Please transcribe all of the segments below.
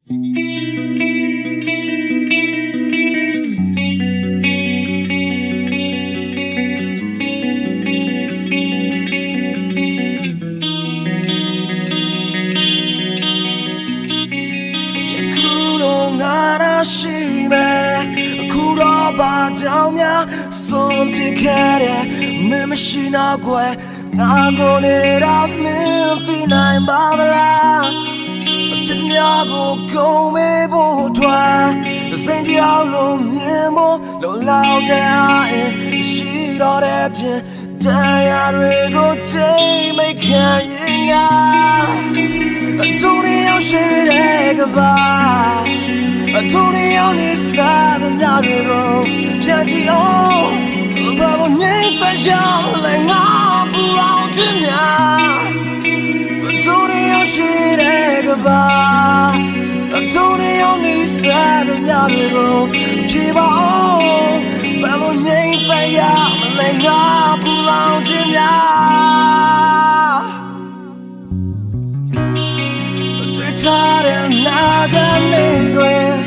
ရှိမယ်အခုတော့ဘာကြောင့်များဆုံးဖြတ်ခဲ့တယ်မင်းမရှိတော့ကွယ်ငါကိုနေတာမင်းသိနိုင်ပါမလားအဖြစ်များကိုကုန်မေးဖို့ထွက်စိတ်ကြောက်လို့မြင်ဖို့လုံလောက်တဲ့အားရှိတော့တဲ့ဖြင့်တရားတွေကိုချိန်မိတ်ခံရင်ငါအတူနေရောက်ရှိတဲ့ကဘာအထူးနေအောင်နေစားတဲ့ညတွေကိုပြန်ကြည့်အောင်ဘာလို့ငြိမ်သက်ရလဲငါပူအောင်ခြင်းများအထူးနေအောင်ရှိတဲ့ကဘာအထူးနေအောင်နေစားတဲ့ညတွေကိုဖြေပါအောင်ဘာလို့ငြိမ်သက်ရလဲငါပူအောင်ခြင်းများတွေ့ချတဲ့နာကနေတွေ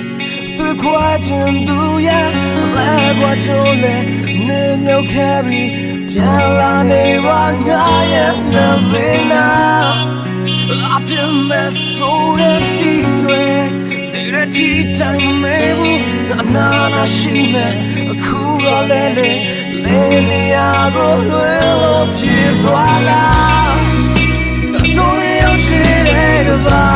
ခွာချင်သူရဲ့လဲခွာချိုးလဲနေမြုပ်ခဲ့ပြီးပြန်လာနေပါငါရဲ့နာမည်နာအတင်မဲ့ဆိုတဲ့ကြည့်တွေတဲ့ကြည့်တိုင်းမဲ့ဘူးနာနာရှိမဲ့အခုတော့လဲနေရကိုလွယ်လို့ပြေသွားလားအချိုးလေးရောက်ရှိတဲ့ကဘာ